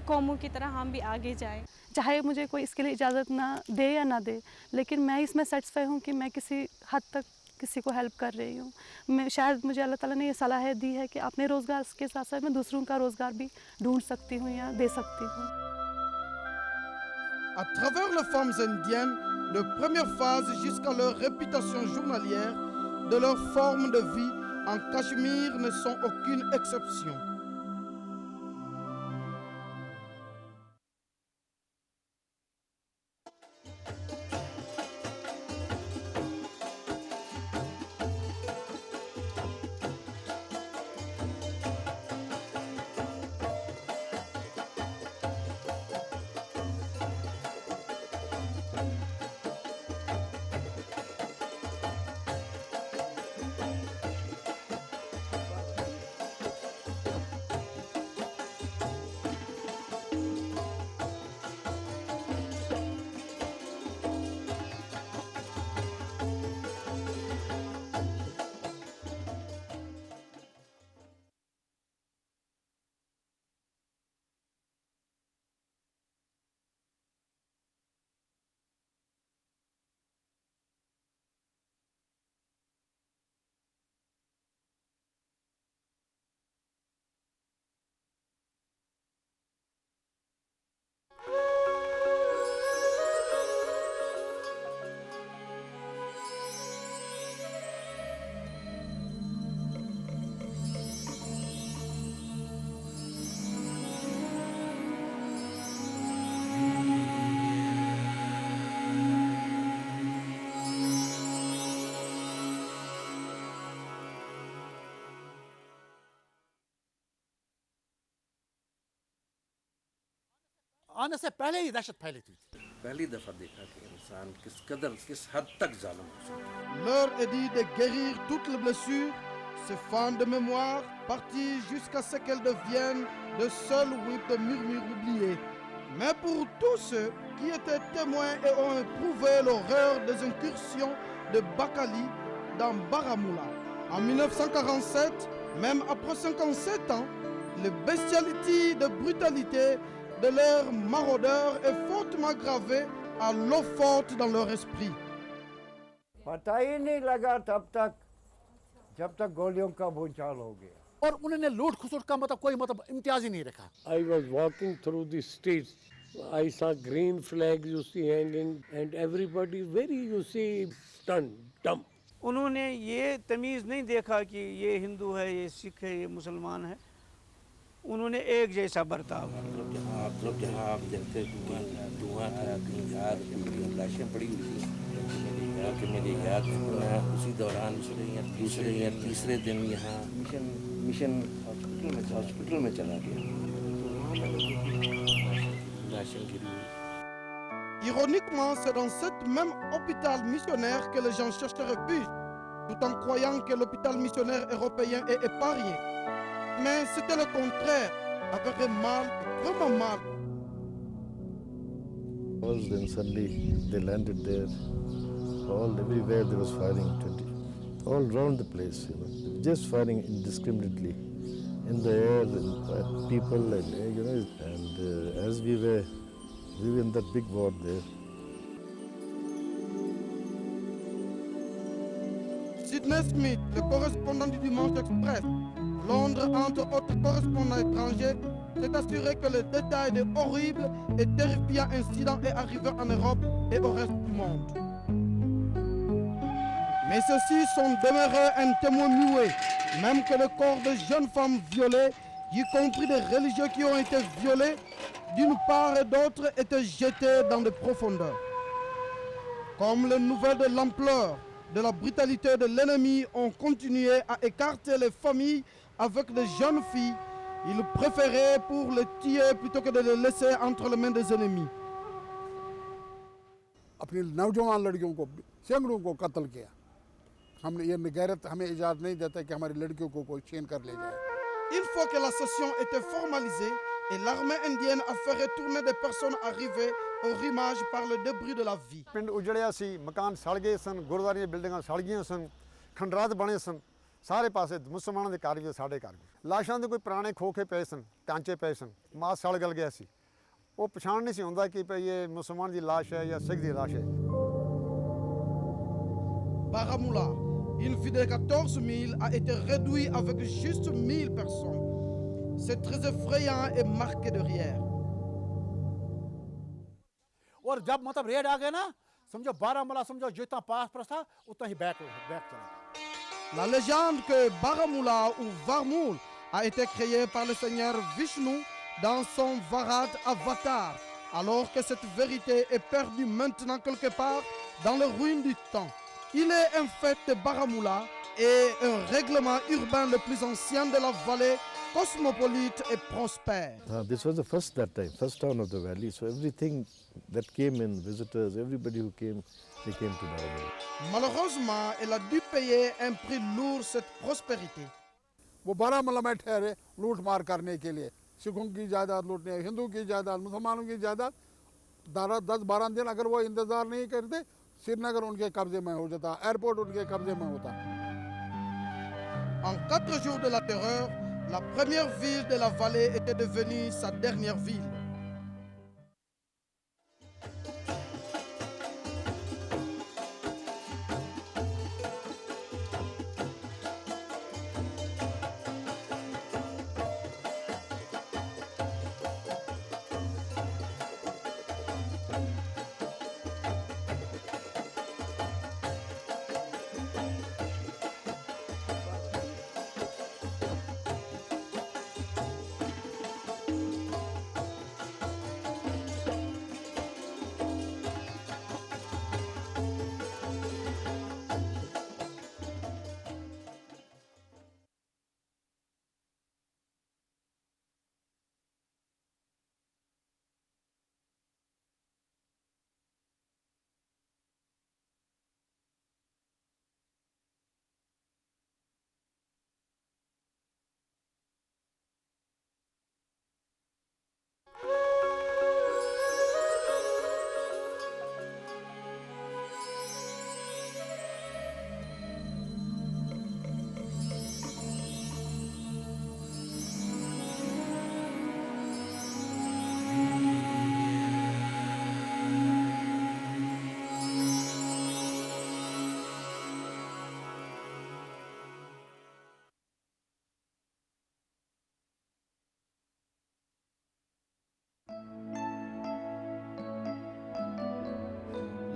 [SPEAKER 19] कौमों की तरह हम भी आगे जाएं। चाहे मुझे कोई इसके लिए इजाज़त ना दे या ना दे, लेकिन मैं इसमें सेटिस्फाई हूँ कि मैं किसी हद तक किसी को हेल्प कर रही हूँ। मैं शायद मुझे अल्लाह ताला ने ये सलाह दी है कि अपने रोज़गार के साथ साथ मैं दूसरों का रोज़गार भी ढूंढ सकती हूँ या दे सकती हूँ।
[SPEAKER 1] À travers les femmes indiennes, de première phase jusqu'à leur réputation journalière, de leur forme de vie en Cachemire ne sont aucune exception.
[SPEAKER 21] आने से पहले ही दहशत फैली थी।
[SPEAKER 17] पहली दफा देखा कि इंसान किस कदर किस हद तक जालिम हो सकता है।
[SPEAKER 1] L'heure est dit de guérir toutes les blessures, ces fins de mémoire parties jusqu'à ce qu'elles deviennent de seuls whips de murmures oubliés. Mais pour tous ceux qui étaient témoins et ont éprouvé l'horreur des incursions de Bakali dans Baramoula. En 1947, même après 57 ans, la bestialité de brutalité de leurs maraudeurs est fortement gravée à l'eau forte dans leur esprit.
[SPEAKER 8] पता ही नहीं लगा तब तक जब तक गोलियों का भूचाल हो गया।
[SPEAKER 21] और उन्होंने लूट खसुट का मतलब कोई मतलब इम्तियाज ही नहीं रखा।
[SPEAKER 13] I was walking through the streets. I saw green flags, you see, hanging, and everybody very, you see, stunned, dumb.
[SPEAKER 16] उन्होंने ये तमीज़ नहीं देखा कि ये हिंदू है, ये सिख है, ये मुसलमान है। उन्होंने एक जैसा बर्ताव
[SPEAKER 17] मतलब जहाँ आप देखते धुआं था, कहीं आग, लाशें पड़ी हुई थी। मेरी याद मैं उसी दौरान दूसरे या तीसरे दिन यहाँ मिशन हॉस्पिटल में चला गया। लाशें गिरी हुई।
[SPEAKER 1] Ironiquement, c'est dans cet même hôpital missionnaire que les gens cherchent refuge, tout en croyant que l'hôpital missionnaire européen est épargné. Mais c'était le contraire, avec mal, vraiment mal.
[SPEAKER 22] Then suddenly they landed there. Everywhere there was firing, all around the place, just firing indiscriminately in the air, at people, and as we were in that big ward there.
[SPEAKER 1] Sidney Smith, le correspondant du Dimanche Express, Londres, entre autres correspondants étrangers, s'est assuré que le détail des horribles et terrifiants incidents est arrivé en Europe et au reste du monde. Mais ceux-ci sont demeurés un témoin muet, même que le corps de jeunes femmes violées, y compris des religieux qui ont été violés, d'une part et d'autre, étaient jetés dans des profondeurs. Comme les nouvelles de l'ampleur de la brutalité de l'ennemi ont continué à écarter les familles avec des jeunes filles, ils préféraient pour les tuer plutôt que de les laisser entre les mains des ennemis.
[SPEAKER 6] अपनी नौजवान लड़कियों को सैकड़ों को कत्ल किया। हमने ये गैरत हमें इजाज़त नहीं देता कि हमारी लड़कियों को कोई छीन कर ले जाए।
[SPEAKER 1] Une fois que la session était formalisée et l'armée indienne a fait retourner des personnes arrivées au rimage par le débris de la vie.
[SPEAKER 10] पिंड उजड़िया सी, मकान सड़ गए सन, गुरुद्वारे बिल्डिंगां सड़ गईਆਂ सन, खंडरात बने सन, ਸਾਰੇ ਪਾਸੇ ਮੁਸਲਮਾਨਾਂ ਦੇ ਘਰ ਵੀ ਸਾਡੇ ਘਰ ਵੀ। ਲਾਸ਼ਾਂ ਦੇ ਕੋਈ ਪੁਰਾਣੇ ਖੋਖੇ ਪਏ ਸਨ, ਟਾਂਚੇ ਪਏ ਸਨ, ਮਾਸ ਸੜ ਗਲ ਗਿਆ ਸੀ। ਉਹ ਪਛਾਣ ਨਹੀਂ ਸੀ ਹੁੰਦਾ ਕਿ ਭਈ ਇਹ ਮੁਸਲਮਾਨ ਦੀ ਲਾਸ਼ ਹੈ ਜਾਂ ਸਿੱਖ ਦੀ ਲਾਸ਼ ਹੈ।
[SPEAKER 1] Baramoula, une ville de 14 000 a été réduite avec juste 1000 personnes. C'est très effrayant et marqué de rire.
[SPEAKER 21] और जब मतलब रेड आ गए ना, समझो बारामूला समझो जितना पास पर था उतना ही बैक चला।
[SPEAKER 1] La légende que Baramoula ou Varmoul a été créée par le seigneur Vishnu dans son Varat Avatar, alors que cette vérité est perdue maintenant quelque part dans les ruines du temps. Il est en fait Baramoula est un règlement urbain le plus ancien de la vallée, cosmopolite et prospère.
[SPEAKER 22] This was the first town of the valley, so everything that came in, visitors, everybody who came, they came to Baramoula.
[SPEAKER 1] Malheureusement, elle a dû payer un prix lourd cette prospérité.
[SPEAKER 6] वो बारामूला में ठहरे लूट मार करने के लिए, सिखों की जायदाद लूटने, हिंदू की जायदाद, मुसलमानों की जायदाद। 10-12 दिन अगर वो इंतजार नहीं करते, श्रीनगर उनके कब्जे में हो जाता, एयरपोर्ट उनके कब्जे में होता।
[SPEAKER 1] En 4 jours de la terreur, la première ville de la vallée était devenue sa dernière ville.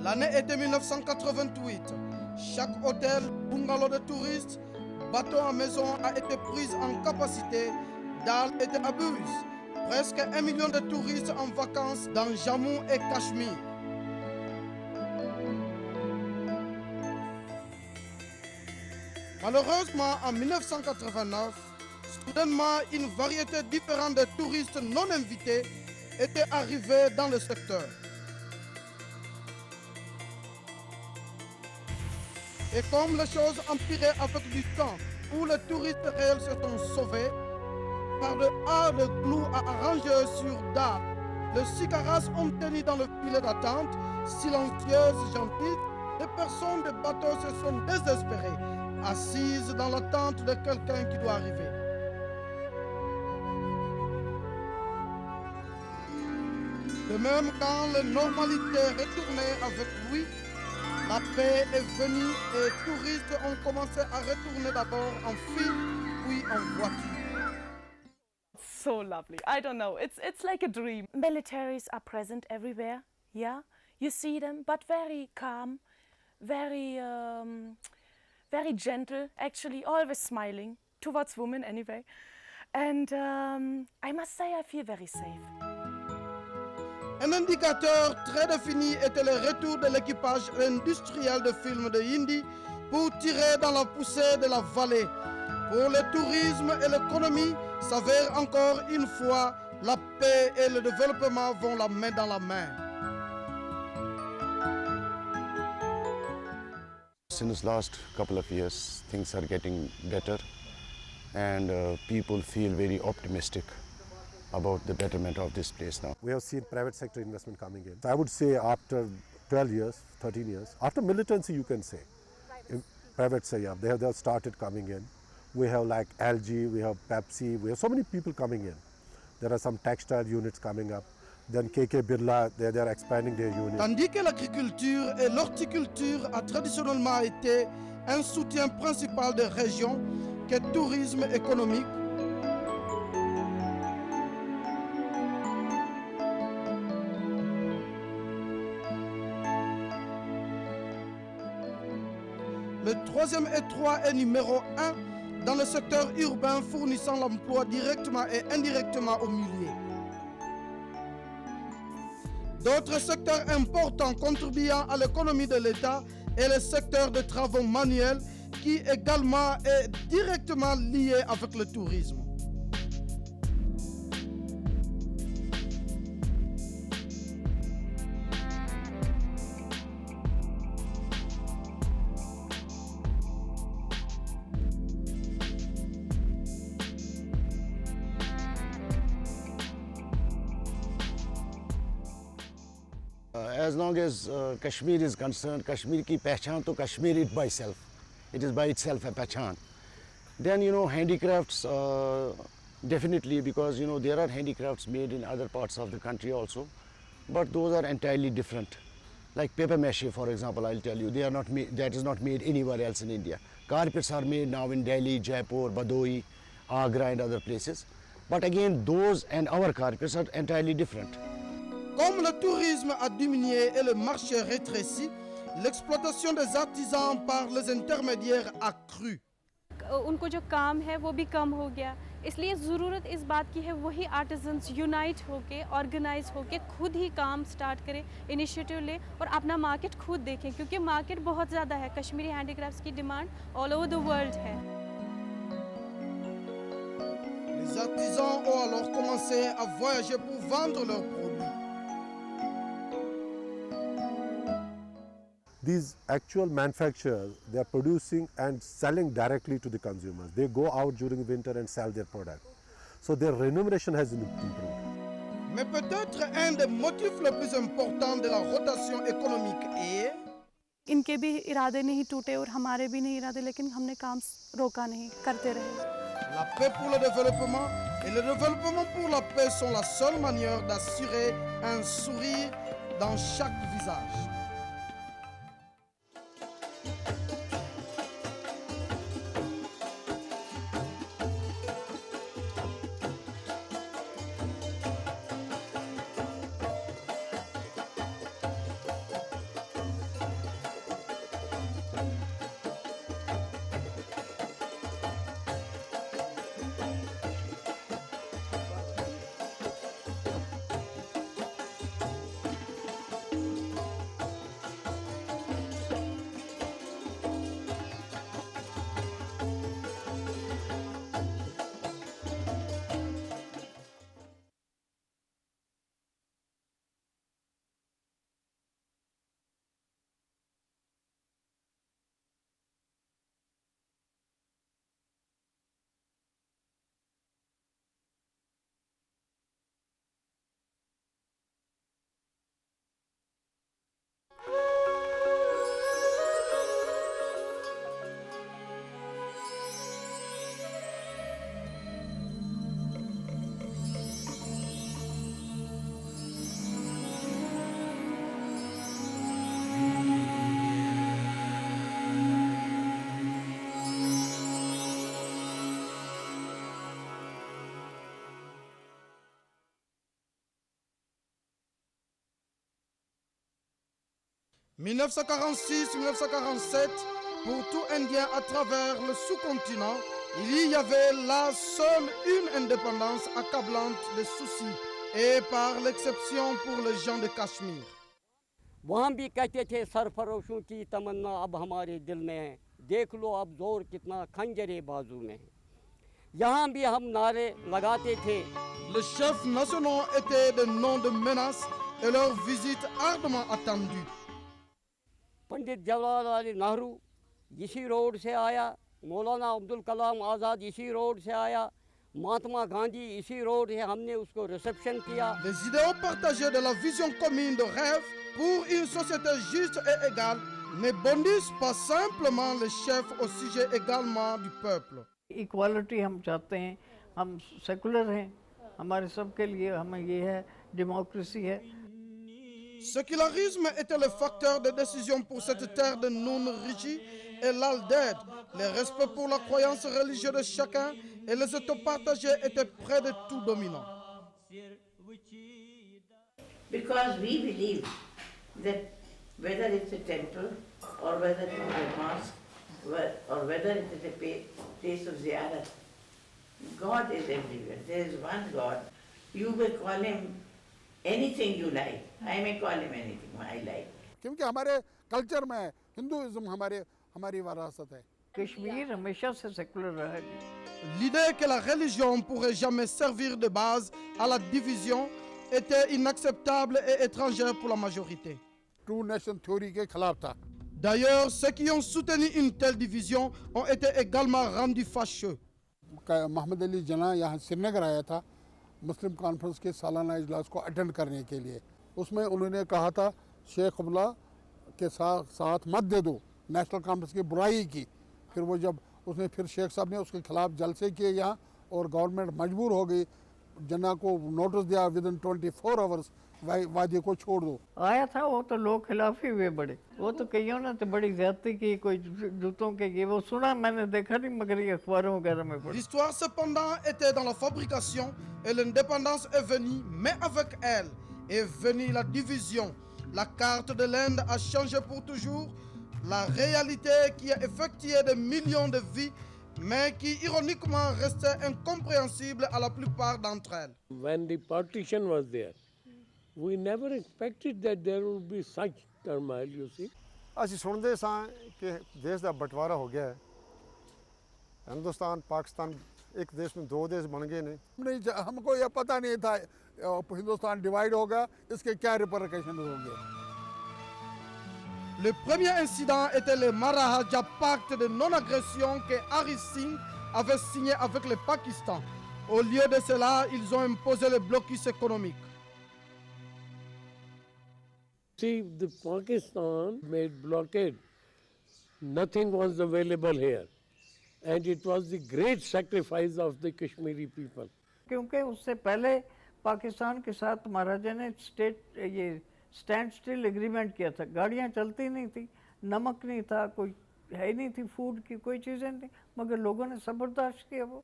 [SPEAKER 1] L'année était 1988. Chaque hôtel, bungalow de touristes, bateau à maison a été pris en capacité. Dal était à Buse. Presque 1 million de touristes en vacances dans Jammu et Cachemire. Malheureusement, en 1989, soudainement, une variété différente de touristes non invités était arrivée dans le secteur. Et comme les choses empiraient avec du temps, où les touristes réels se sont sauvés, par de hardes clous à arranger sur Dar, les sicaras ont tenu dans le filet d'attente, silencieuses, gentilles, les personnes des bateaux se sont désespérées, assises dans l'attente de quelqu'un qui doit arriver. De même, quand la normalité retournait avec lui, la paix est venue et les touristes ont commencé à retourner d'abord en file, puis en voiture.
[SPEAKER 2] So lovely. I don't know. It's like a dream. Militaries are present everywhere. Yeah, you see them, but very calm, very gentle. Actually, always smiling towards women anyway. And I must say, I feel very safe.
[SPEAKER 1] Un indicateur très défini était le retour de l'équipage industriel de films de Hindi pour tirer dans la poussée de la vallée. Pour le tourisme et l'économie, s'avère encore une fois, la paix et le développement vont la main dans la main.
[SPEAKER 3] Since last couple of years, things are getting better and people feel very optimistic about the betterment of this place now.
[SPEAKER 23] We have seen private sector investment coming in. So I would say after 12 years, 13 years, after militancy you can say, in private sector, they have started coming in. We have like LG, we have Pepsi, we have so many people coming in. There are some textile units coming up. Then KK Birla, they are expanding their units.
[SPEAKER 1] Tandis que l'agriculture et l'horticulture a traditionnellement été un soutien principal des régions, que le tourisme économique, le troisième étroit est numéro 1 dans le secteur urbain fournissant l'emploi directement et indirectement aux milliers. D'autres secteurs importants contribuant à l'économie de l'État est le secteur des travaux manuels qui également est directement lié avec le tourisme.
[SPEAKER 3] As long as Kashmir is concerned, Kashmir ki pehchan to Kashmir it by itself. It is by itself a pehchan. Then handicrafts definitely, because there are handicrafts made in other parts of the country also, but those are entirely different. Like paper mache, for example, I'll tell you, they are not made, that is not made anywhere else in India. Carpets are made now in Delhi, Jaipur, Badaui, Agra and other places. But again, those and our carpets are entirely different.
[SPEAKER 1] Comme le tourisme a diminué et le marché rétréci, l'exploitation des artisans par les intermédiaires a cru.
[SPEAKER 19] उनको जो काम है वो भी कम हो गया, इसलिए ज़रूरत इस बात की है वही आर्टिजन्स यूनाइट होके ऑर्गेनाइज होके खुद ही काम स्टार्ट करें, इनिशिएटिव लें और अपना मार्केट खुद देखें, क्योंकि मार्केट बहुत ज़्यादा है। कश्मीरी हैंडीक्राफ्ट्स की demand all over the world है।
[SPEAKER 1] Les artisans ont alors commencé à voyager pour vendre leurs produits.
[SPEAKER 23] These actual manufacturers, they are producing and selling directly to the consumers. They go out during winter and sell their product. So their remuneration has improved.
[SPEAKER 1] Mais peut-être un des motifs les plus importants de la rotation économique est
[SPEAKER 2] इनके भी इरादे नहीं टूटे और हमारे भी नहीं इरादे, लेकिन हमने काम रोका नहीं, करते रहे।
[SPEAKER 1] La paix pour le développement et le développement pour la paix sont la seule manière d'assurer un sourire dans chaque visage. 1946-1947, pour tout Indien à travers le sous-continent, il y avait là seule une indépendance accablante de soucis, et par l'exception pour les gens de Cachemire.
[SPEAKER 4] वहाँ भी कहते थे सरफरोशों की तमन्ना अब हमारे दिल में है, देख लो अब जोर कितना खंजरे बाजू में है। यहाँ भी हम नारे लगाते थे।
[SPEAKER 1] Les chefs nationaux étaient des noms de menace et leur visite ardemment attendue.
[SPEAKER 4] Pandit जवाहरलाल नेहरू इसी रोड से आया, मौलाना अब्दुल कलाम आज़ाद इसी रोड से आया, महात्मा गांधी इसी रोड से हमने उसको रिसेप्शन किया।
[SPEAKER 1] Les idéaux partagés de la vision commune de rêve pour une société juste et égale ne bondissent pas simplement les chefs au sujet également du peuple.
[SPEAKER 8] Equality हम चाहते हैं, हम सेकुलर हैं, हमारे सब के लिए हमें ये है, डेमोक्रेसी है।
[SPEAKER 1] Sécularisme était le facteur de décision pour cette terre de non-rigi et l'Alded. Le respect pour la croyance religieuse de chacun et les états partagés étaient près de tout dominant.
[SPEAKER 18] Because we believe that whether it's a temple or whether it's a mosque or whether it is a place of ziyarat, God is everywhere. There is one God. You may call him anything you like. I may call him anything I like.
[SPEAKER 6] क्योंकि हमारे कल्चर में हिंदुइज्म हमारी विरासत है।
[SPEAKER 8] कश्मीर हमेशा से सेकुलर रहा है।
[SPEAKER 1] L'idée que la religion pourrait jamais servir de base à la division était inacceptable et étrangère pour la majorité.
[SPEAKER 6] Two nation theory के खिलाफ था।
[SPEAKER 1] D'ailleurs, ceux qui ont soutenu une telle division ont été également rendus fâcheux.
[SPEAKER 6] Mohammad अली जना यहाँ श्रीनगर आया था मुस्लिम कॉन्फ्रेंस के सालाना इजलास को अटेंड करने के लिए। उसमें उन्होंने कहा था शेख अब्दुल्ला के साथ मत दे दो, नेशनल कॉन्फ्रेंस की बुराई की। फिर वो जब उसने फिर शेख साहब ने उसके खिलाफ जलसे किए यहाँ और गवर्नमेंट मजबूर हो गई, जना को नोटिस दिया विदिन 24 आवर्स वादी को छोड़ दो।
[SPEAKER 8] आया था वो तो लोग खिलाफ ही हुए बड़े, वो तो कईयों ने तो बड़ी ज्यादती की, कोई जूतों के की, वो सुना मैंने देखा नहीं मगर ये अखबारों वगैरह में पढ़ा।
[SPEAKER 1] L'histoire cependant était dans la fabrication et l'indépendance est venue, mais avec elle est venue la division. La carte de l'Inde a changé pour toujours. La réalité qui a effectué des millions de vies, mais qui ironiquement restait incompréhensible à la plupart d'entre elles.
[SPEAKER 13] When the partition was there, we never expected that there would be such turmoil, you see.
[SPEAKER 10] ਅਸੀਂ ਸੁਣਦੇ ਸਾਂ ਕਿ ਦੇਸ਼ ਦਾ ਬਟਵਾਰਾ ਹੋ ਗਿਆ ਹੈ, हिंदुस्तान पाकिस्तान एक देश में दो देश बन गए ने।
[SPEAKER 6] हमको यह पता नहीं था हिंदुस्तान डिवाइड होगा, इसके क्या रिपरकशन होंगे।
[SPEAKER 1] Le premier incident était le Maharaja Pacte de non-agression que Hari Singh avait signé avec le Pakistan. Au lieu de cela, ils ont imposé le blocus économique.
[SPEAKER 13] See, the Pakistan made blockade. Nothing was available here. And it was the great sacrifice of the Kashmiri people.
[SPEAKER 8] क्योंकि उससे पहले पाकिस्तान के साथ महाराजा ने ये stand still agreement किया था, गाड़ियाँ चलती नहीं थी, नमक नहीं था, कोई है नहीं थी, फूड की कोई चीज़ें नहीं, मगर लोगों ने सब बर्दाश्त किया। वो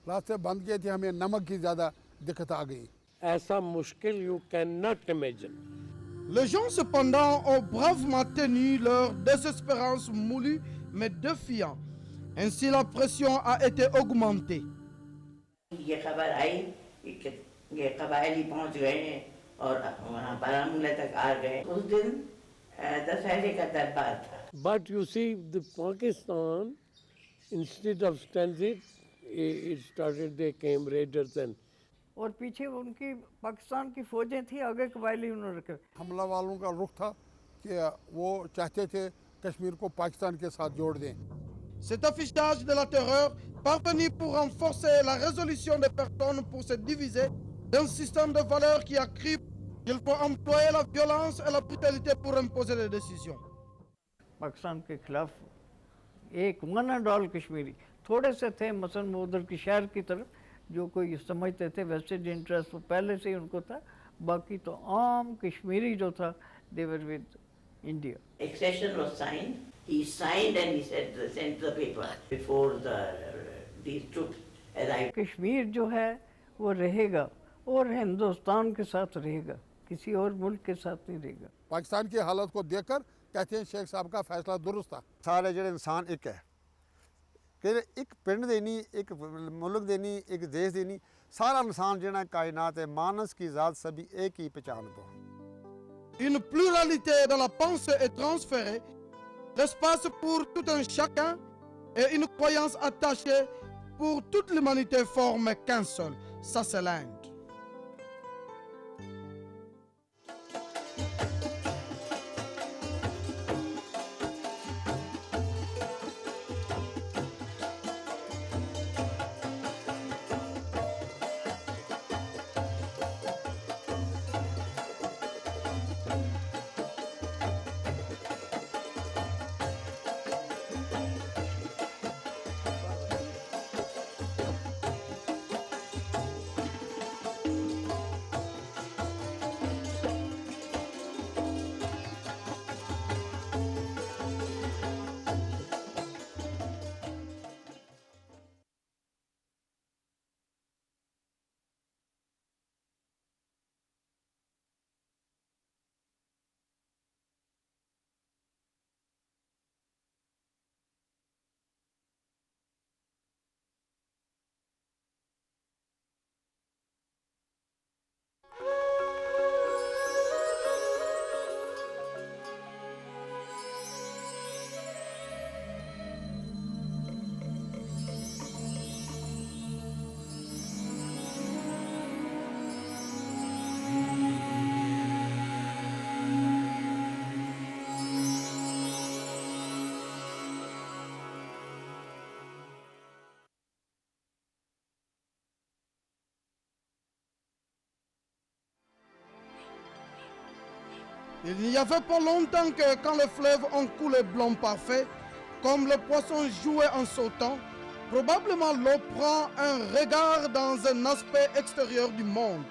[SPEAKER 6] रास्ते बंद किए थे, हमें नमक की ज़्यादा दिक्कत आ गई।
[SPEAKER 13] ऐसा मुश्किल you cannot imagine.
[SPEAKER 1] Les gens cependant ont bravement tenu leur désespérance moulue mais défiant. Ainsi la pression a été augmentée.
[SPEAKER 18] ये खबर आई कि ये कबायली पहुंच गए हैं और वहाँ बारामूला तक आ गए। उस दिन दशहरे का दरबार था।
[SPEAKER 13] But you see, the Pakistan, instead of standing, it started, they came raiders and.
[SPEAKER 8] और पीछे उनकी पाकिस्तान की फौजें थी, आगे कबायली उन्होंने रखे।
[SPEAKER 6] हमला वालों का रुख था कि वो चाहते थे कश्मीर को पाकिस्तान के साथ जोड़ दें।
[SPEAKER 1] Cet affichage de la terreur parvenu pour renforcer la résolution des personnes pour se diviser d'un système de valeurs qui a cru qu'il faut employer la violence et la brutalité pour imposer les décisions.
[SPEAKER 8] Pakistan के खिलाफ एक one and all Kashmiri थोड़े से थे, मसलन वो उधर की शहर की तरफ जो कोई समझते थे वेस्टेड इंटरेस्ट, वो पहले से ही उनको था। बाकी तो आम कश्मीरी जो था they were with India.
[SPEAKER 18] Accession was signed. He signed and he said sent the paper before these troops arrived.
[SPEAKER 8] Kashmir जो है वो रहेगा और हिंदुस्तान के साथ रहेगा, किसी और मुल्क के साथ नहीं रहेगा।
[SPEAKER 6] पाकिस्तान की हालत को देखकर कहते हैं शेख साहब का फैसला दुरुस्त था।
[SPEAKER 10] सारे ਜਿਹੜੇ इंसान एक है कि एक पिंड दे नहीं, एक मुल्क दे नहीं, एक देश दे नहीं, सारा इंसान जिहड़ा कायनात है, मानस की ज़ात सभी एक ही पहचान दो।
[SPEAKER 1] Une pluralité dans la pensée est transférée, l'espace pour tout un chacun et une croyance attachée pour toute l'humanité forment qu'un seul. Ça, c'est l'Inde. Il n'y avait pas longtemps que quand les fleuves ont coulé blanc parfait, comme le poisson jouait en sautant, probablement l'eau prend un regard dans un aspect extérieur du monde.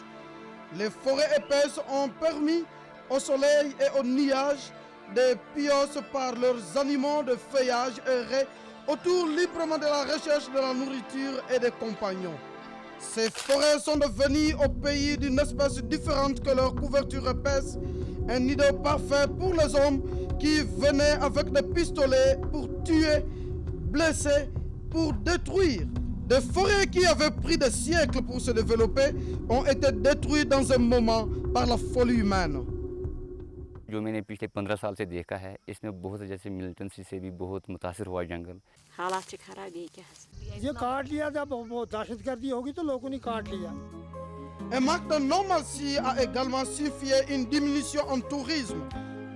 [SPEAKER 1] Les forêts épaisses ont permis au soleil et aux nuages de pioches par leurs animaux de feuillage errer autour librement de la recherche de la nourriture et des compagnons. Ces forêts sont devenues au pays d'une espèce différente que leur couverture épaisse, un idole parfait pour les hommes qui venaient avec des pistolets pour tuer, blesser, pour détruire. Des forêts qui avaient pris des siècles pour se développer ont été détruites dans un moment par la folie humaine.
[SPEAKER 5] जो मैंने पिछले 15 साल से देखा है, इसमें बहुत जैसे मिलिटेंसी से भी बहुत मुतासिर हुआ जंगल।
[SPEAKER 7] हालात खराब है क्या
[SPEAKER 21] ये काट लिया, जब वो दहशतगर्दी होगी तो लोगों ने काट लिया।
[SPEAKER 1] Un manque de normalcie a également signifié une diminution en tourisme,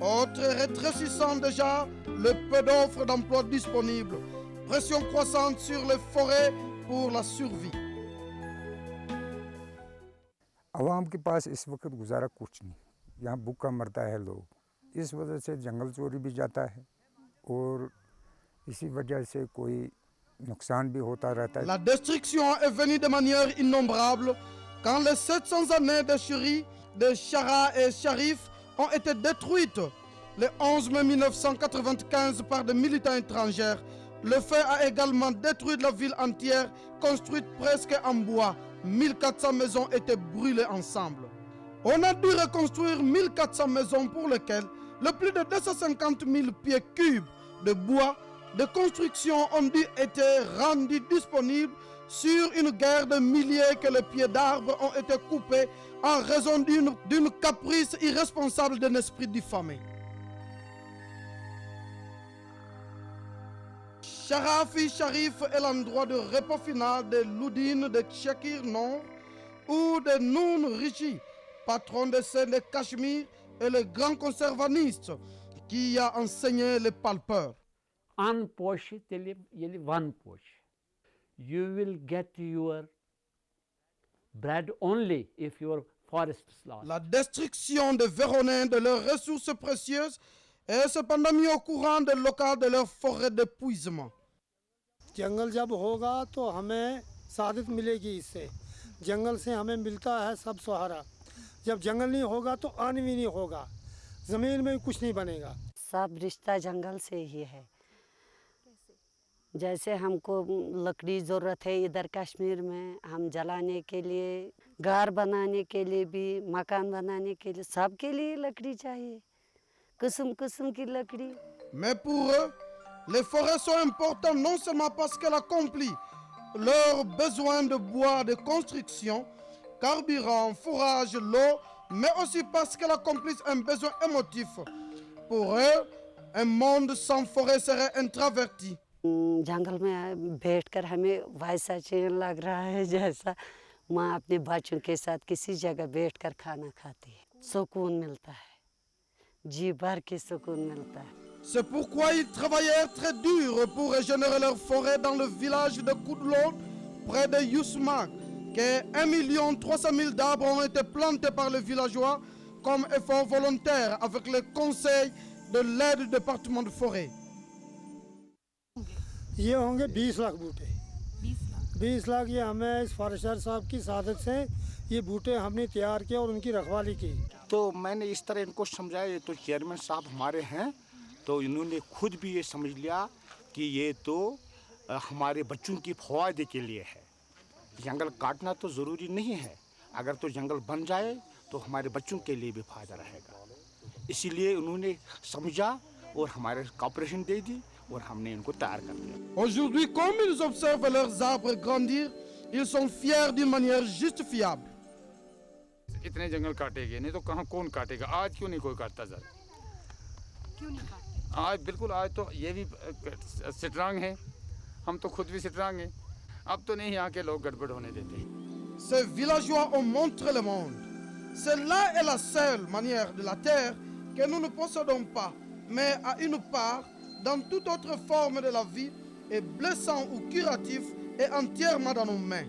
[SPEAKER 1] autre rétrécissant déjà le peu d'offres d'emploi disponibles, pression croissante sur les forêts pour la survie.
[SPEAKER 9] आवाम के पास इस वक्त गुजारा कुछ नहीं, यहाँ भूखा मरता है लोग, इस वजह से जंगल चोरी भी जाता है और इसी वजह से कोई नुकसान भी होता रहता है।
[SPEAKER 1] La destruction est venue de manière innombrable quand les 700 années de chérie de Chara et Sharif ont été détruites le 11 mai 1995 par des militants étrangers. Le feu a également détruit la ville entière, construite presque en bois. 1400 maisons étaient brûlées ensemble. On a dû reconstruire 1400 maisons pour lesquelles le plus de 250 000 pieds cubes de bois de construction ont dû être rendus disponibles sur une guerre de milliers que les pieds d'arbres ont été coupés en raison d'une caprice irresponsable d'un esprit diffamé. Sharafi Sharif est l'endroit de repos final de Loudine de Shakir Nord ou de Noun Rishi, patron de scène de Cachemire et le grand conservaniste qui a enseigné les palpeurs.
[SPEAKER 24] An posh yeli one posh. You will get your bread only if your forests lost.
[SPEAKER 1] La destruction des Véronins de leurs ressources précieuses est cependant mis au courant des locaux de leurs forêts d'épuisement.
[SPEAKER 21] जंगल जब होगा तो हमें सादित मिलेगी इससे, जंगल से हमें मिलता है सब सहारा। जब जंगल नहीं होगा तो अन्न भी नहीं होगा, ज़मीन में कुछ नहीं बनेगा।
[SPEAKER 7] सब रिश्ता जंगल से ही है। जैसे हमको लकड़ी ज़रूरत है इधर कश्मीर में, हम जलाने के लिए, घर बनाने के लिए भी, मकान बनाने के लिए, सब के लिए लकड़ी चाहिए। किस्म किस्म की लकड़ी।
[SPEAKER 1] Mais pour eux, les forêts sont importantes non seulement parce qu'elles accomplissent leurs besoins de bois de construction, carburant, fourrage, l'eau, mais aussi parce qu'elles accomplissent un besoin émotif. Pour eux, un monde sans forêt serait introverti.
[SPEAKER 7] जंगल में बैठकर हमें वैसा चैन लग रहा है जैसा माँ अपने बच्चों के साथ किसी जगह बैठकर खाना खाती है। सुकून मिलता है, जी भर के सुकून मिलता है।
[SPEAKER 1] C'est pourquoi ils travaillèrent très dur pour régénérer leur forêt dans le village de Koudlon, près de Yousmak, que 1 300 000 d'arbres ont été plantés par les villageois comme effort volontaire avec le conseil de l'aide du département de forêt.
[SPEAKER 21] ये होंगे 20 लाख बूटे। 20 लाख ये हमें इस फॉरेस्टर साहब की सादत से ये बूटे हमने तैयार किए और उनकी रखवाली की।
[SPEAKER 11] तो मैंने इस तरह इनको समझाया, ये तो चेयरमैन साहब हमारे हैं, तो इन्होंने खुद भी ये समझ लिया कि ये तो हमारे बच्चों की फ़ायदे के लिए है। जंगल काटना तो ज़रूरी नहीं है, अगर तो जंगल बन जाए तो हमारे बच्चों के लिए भी फ़ायदा रहेगा। इसीलिए उन्होंने समझा और हमारे कॉपरेशन दे दी और हमने इनको तैयार कर दिया।
[SPEAKER 1] Aujourd'hui, comme ils observent leurs arbres grandir, ils sont fiers d'une manière justifiable.
[SPEAKER 12] इतने जंगल काटे गए, नहीं तो कहाँ कौन काटेगा? आज क्यों नहीं कोई काटता सर?
[SPEAKER 19] क्यों नहीं काटते?
[SPEAKER 12] आज बिल्कुल, आज तो ये भी स्ट्रांग है, हम तो खुद भी स्ट्रांग हैं। अब तो नहीं यहाँ के लोग गड़बड़ होने देते।
[SPEAKER 1] Ces villageois ont montré le monde. Celle-là est la seule manière de la terre que nous ne possédons pas, mais à une part, dans toute autre forme de la vie, est blessant ou curatif et entièrement dans nos mains.